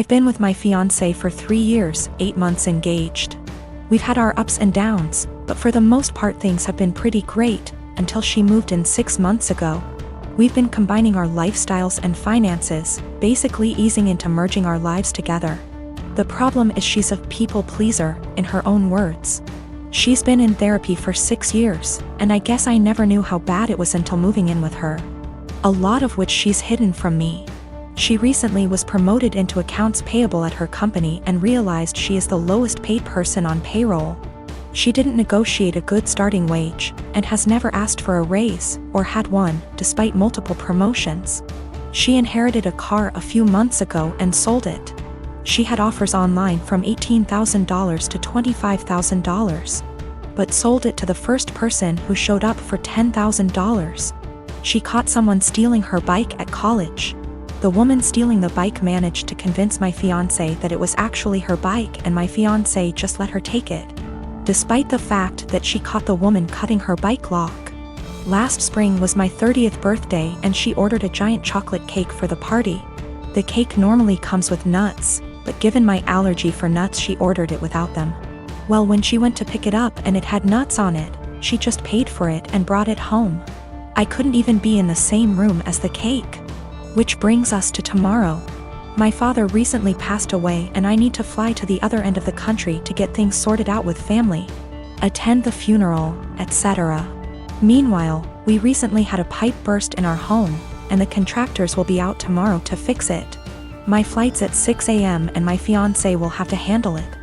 I've been with my fiancé for 3 years, 8 months engaged. We've had our ups and downs, but for the most part things have been pretty great, until she moved in 6 months ago. We've been combining our lifestyles and finances, basically easing into merging our lives together. The problem is she's a people pleaser, in her own words. She's been in therapy for 6 years, and I guess I never knew how bad it was until moving in with her. A lot of which she's hidden from me. She recently was promoted into accounts payable at her company and realized she is the lowest paid person on payroll. She didn't negotiate a good starting wage, and has never asked for a raise, or had one, despite multiple promotions. She inherited a car a few months ago and sold it. She had offers online from $18,000 to $25,000. But sold it to the first person who showed up for $10,000. She caught someone stealing her bike at college. The woman stealing the bike managed to convince my fiancé that it was actually her bike and my fiancé just let her take it. Despite the fact that she caught the woman cutting her bike lock. Last spring was my 30th birthday and she ordered a giant chocolate cake for the party. The cake normally comes with nuts, but given my allergy for nuts she ordered it without them. Well, when she went to pick it up and it had nuts on it, she just paid for it and brought it home. I couldn't even be in the same room as the cake. Which brings us to tomorrow. My father recently passed away and I need to fly to the other end of the country to get things sorted out with family, attend the funeral, etc. Meanwhile, we recently had a pipe burst in our home, and the contractors will be out tomorrow to fix it. My flight's at 6 a.m. and my fiancé will have to handle it,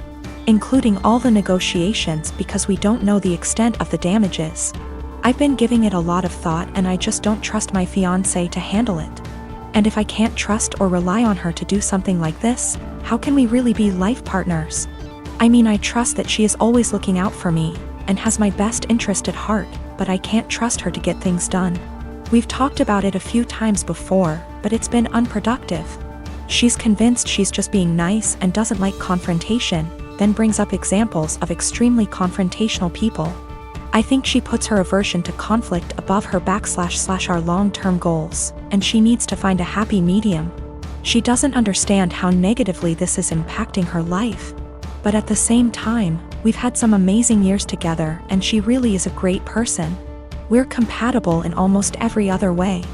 including all the negotiations because we don't know the extent of the damages. I've been giving it a lot of thought and I just don't trust my fiancé to handle it. And if I can't trust or rely on her to do something like this, how can we really be life partners? I mean, I trust that she is always looking out for me, and has my best interest at heart, but I can't trust her to get things done. We've talked about it a few times before, but it's been unproductive. She's convinced she's just being nice and doesn't like confrontation, then brings up examples of extremely confrontational people. I think she puts her aversion to conflict above her / our long-term goals, and she needs to find a happy medium. She doesn't understand how negatively this is impacting her life. But at the same time, we've had some amazing years together and she really is a great person. We're compatible in almost every other way.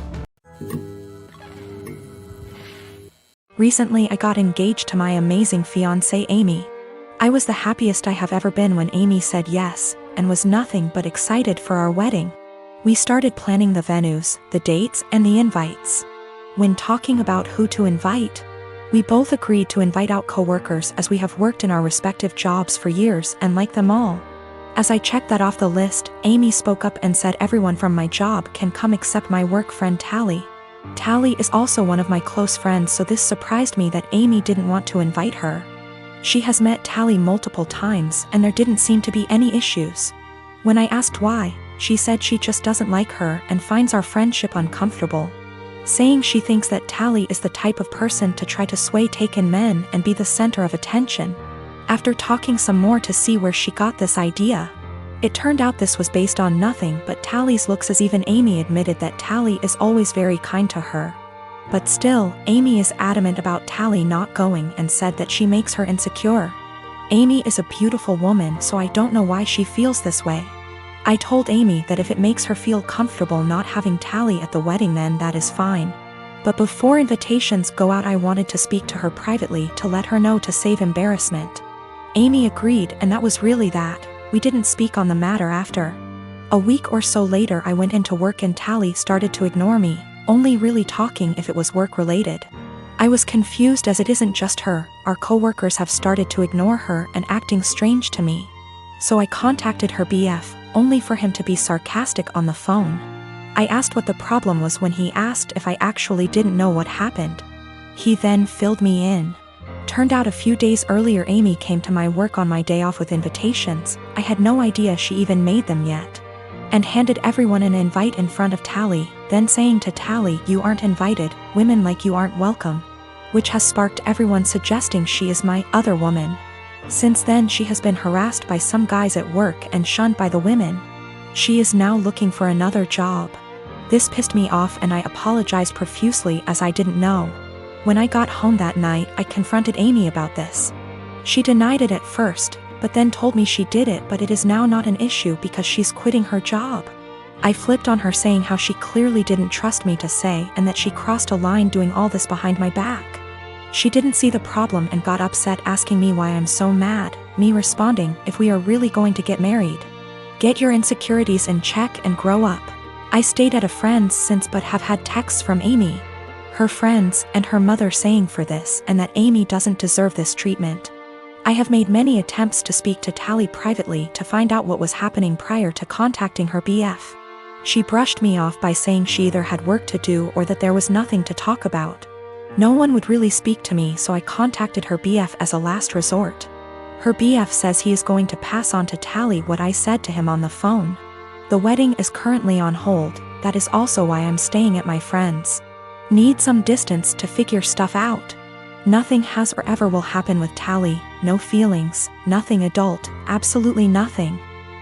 Recently I got engaged to my amazing fiancée Amy. I was the happiest I have ever been when Amy said yes, and was nothing but excited for our wedding. We started planning the venues, the dates, and the invites. When talking about who to invite, we both agreed to invite out coworkers as we have worked in our respective jobs for years and like them all. As I checked that off the list, Amy spoke up and said everyone from my job can come except my work friend Tally. Tally is also one of my close friends, so this surprised me that Amy didn't want to invite her. She has met Tally multiple times and there didn't seem to be any issues. When I asked why, she said she just doesn't like her and finds our friendship uncomfortable, saying she thinks that Tally is the type of person to try to sway taken men and be the center of attention. After talking some more to see where she got this idea, it turned out this was based on nothing but Tally's looks, as even Amy admitted that Tally is always very kind to her. But still, Amy is adamant about Tally not going and said that she makes her insecure. Amy is a beautiful woman, so I don't know why she feels this way. I told Amy that if it makes her feel comfortable not having Tally at the wedding, then that is fine. But before invitations go out, I wanted to speak to her privately to let her know to save embarrassment. Amy agreed, and that was really that. We didn't speak on the matter after. A week or so later I went into work and Tally started to ignore me, only really talking if it was work-related. I was confused as it isn't just her, our coworkers have started to ignore her and acting strange to me. So I contacted her BF, only for him to be sarcastic on the phone. I asked what the problem was when he asked if I actually didn't know what happened. He then filled me in. Turned out a few days earlier Amy came to my work on my day off with invitations. I had no idea she even made them yet. And handed everyone an invite in front of Tally, then saying to Tally, "You aren't invited, women like you aren't welcome," which has sparked everyone suggesting she is my other woman. Since then she has been harassed by some guys at work and shunned by the women. She is now looking for another job. This pissed me off and I apologized profusely as I didn't know. When I got home that night, I confronted Amy about this. She denied it at first, but then told me she did it, but it is now not an issue because she's quitting her job. I flipped on her, saying how she clearly didn't trust me to say and that she crossed a line doing all this behind my back. She didn't see the problem and got upset, asking me why I'm so mad, me responding, if we are really going to get married, get your insecurities in check and grow up. I stayed at a friend's since but have had texts from Amy, her friends, and her mother saying for this and that Amy doesn't deserve this treatment. I have made many attempts to speak to Tally privately to find out what was happening prior to contacting her BF. She brushed me off by saying she either had work to do or that there was nothing to talk about. No one would really speak to me, so I contacted her BF as a last resort. Her BF says he is going to pass on to Tally what I said to him on the phone. The wedding is currently on hold, that is also why I'm staying at my friend's. Need some distance to figure stuff out. Nothing has or ever will happen with Tally, no feelings, nothing adult, absolutely nothing.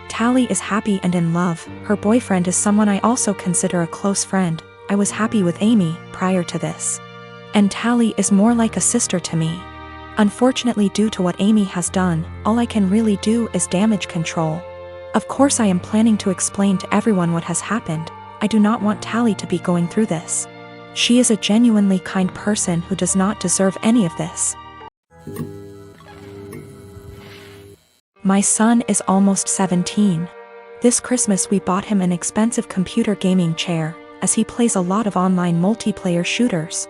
Tally is happy and in love, her boyfriend is someone I also consider a close friend. I was happy with Amy prior to this. And Tally is more like a sister to me. Unfortunately, due to what Amy has done, all I can really do is damage control. Of course I am planning to explain to everyone what has happened. I do not want Tally to be going through this. She is a genuinely kind person who does not deserve any of this. My son is almost 17. This Christmas we bought him an expensive computer gaming chair, as he plays a lot of online multiplayer shooters.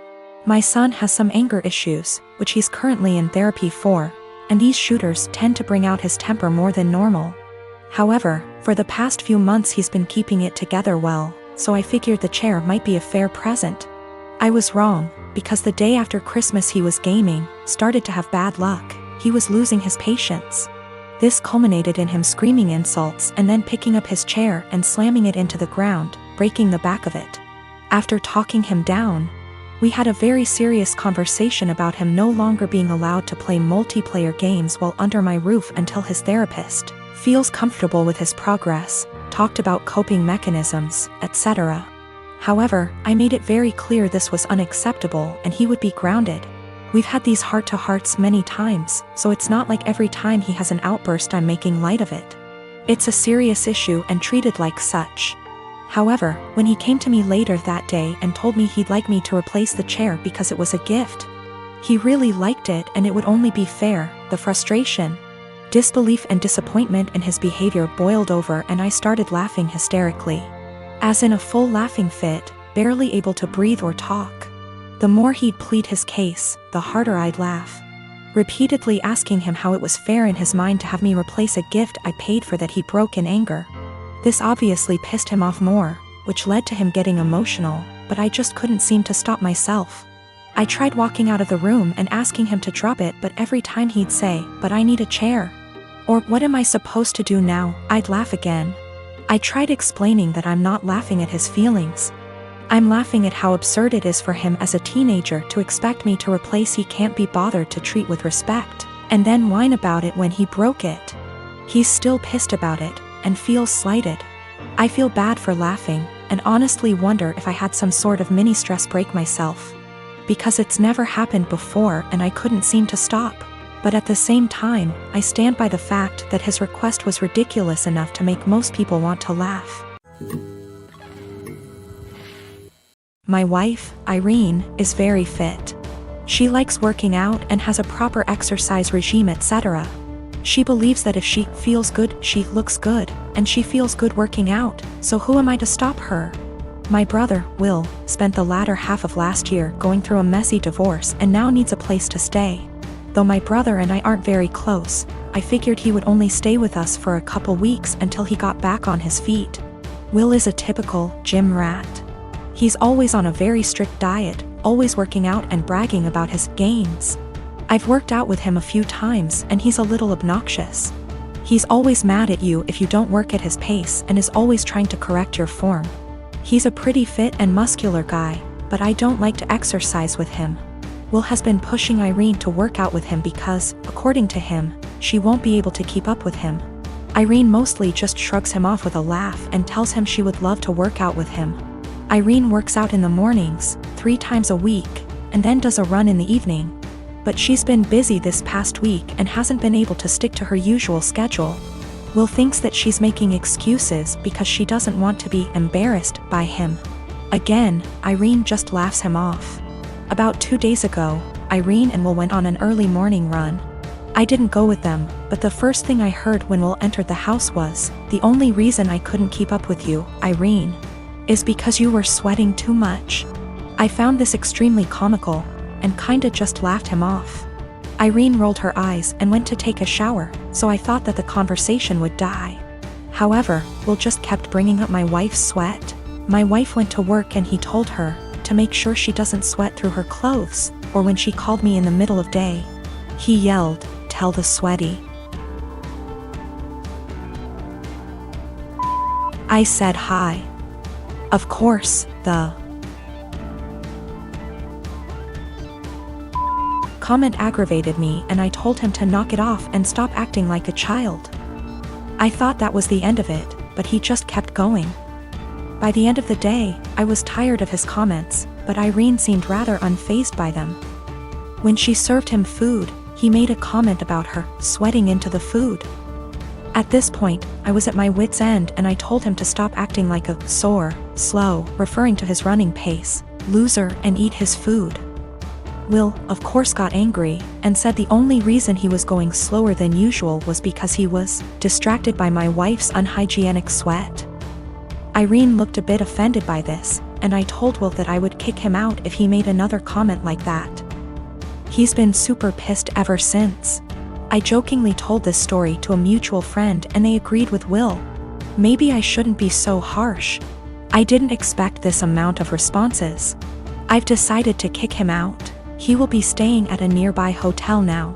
My son has some anger issues, which he's currently in therapy for, and these shooters tend to bring out his temper more than normal. However, for the past few months he's been keeping it together well, so I figured the chair might be a fair present. I was wrong, because the day after Christmas he was gaming, started to have bad luck. He was losing his patience. This culminated in him screaming insults and then picking up his chair and slamming it into the ground, breaking the back of it. After talking him down, we had a very serious conversation about him no longer being allowed to play multiplayer games while under my roof until his therapist feels comfortable with his progress, talked about coping mechanisms, etc. However, I made it very clear this was unacceptable and he would be grounded. We've had these heart-to-hearts many times, so it's not like every time he has an outburst I'm making light of it. It's a serious issue and treated like such. However, when he came to me later that day and told me he'd like me to replace the chair because it was a gift, he really liked it and it would only be fair, the frustration, disbelief and disappointment in his behavior boiled over and I started laughing hysterically. As in a full laughing fit, barely able to breathe or talk. The more he'd plead his case, the harder I'd laugh. Repeatedly asking him how it was fair in his mind to have me replace a gift I paid for that he broke in anger. This obviously pissed him off more, which led to him getting emotional, but I just couldn't seem to stop myself. I tried walking out of the room and asking him to drop it, but every time he'd say, "But I need a chair," or "What am I supposed to do now?" I'd laugh again. I tried explaining that I'm not laughing at his feelings. I'm laughing at how absurd it is for him as a teenager to expect me to replace he can't be bothered to treat with respect, and then whine about it when he broke it. He's still pissed about it, and feels slighted. I feel bad for laughing, and honestly wonder if I had some sort of mini stress break myself. Because it's never happened before and I couldn't seem to stop. But at the same time, I stand by the fact that his request was ridiculous enough to make most people want to laugh. My wife, Irene, is very fit. She likes working out and has a proper exercise regime, etc. She believes that if she feels good, she looks good, and she feels good working out, so who am I to stop her? My brother, Will, spent the latter half of last year going through a messy divorce and now needs a place to stay. Though my brother and I aren't very close, I figured he would only stay with us for a couple weeks until he got back on his feet. Will is a typical gym rat. He's always on a very strict diet, always working out and bragging about his gains. I've worked out with him a few times and he's a little obnoxious. He's always mad at you if you don't work at his pace and is always trying to correct your form. He's a pretty fit and muscular guy, but I don't like to exercise with him. Will has been pushing Irene to work out with him because, according to him, she won't be able to keep up with him. Irene mostly just shrugs him off with a laugh and tells him she would love to work out with him. Irene works out in the mornings, 3 times a week, and then does a run in the evening. But she's been busy this past week and hasn't been able to stick to her usual schedule. Will thinks that she's making excuses because she doesn't want to be embarrassed by him. Again, Irene just laughs him off. About 2 days ago, Irene and Will went on an early morning run. I didn't go with them, but the first thing I heard when Will entered the house was, "The only reason I couldn't keep up with you, Irene, is because you were sweating too much." I found this extremely comical, and kinda just laughed him off. Irene rolled her eyes and went to take a shower, so I thought that the conversation would die. However, Will just kept bringing up my wife's sweat. My wife went to work and he told her to make sure she doesn't sweat through her clothes, or when she called me in the middle of day. He yelled, "Tell the sweaty." I said hi. Of course, the comment aggravated me and I told him to knock it off and stop acting like a child. I thought that was the end of it, but he just kept going. By the end of the day, I was tired of his comments, but Irene seemed rather unfazed by them. When she served him food, he made a comment about her sweating into the food. At this point, I was at my wit's end and I told him to stop acting like a slow, referring to his running pace, loser, and eat his food. Will, of course, got angry and said the only reason he was going slower than usual was because he was distracted by my wife's unhygienic sweat. Irene looked a bit offended by this, and I told Will that I would kick him out if he made another comment like that. He's been super pissed ever since. I jokingly told this story to a mutual friend and they agreed with Will. Maybe I shouldn't be so harsh. I didn't expect this amount of responses. I've decided to kick him out. He will be staying at a nearby hotel now.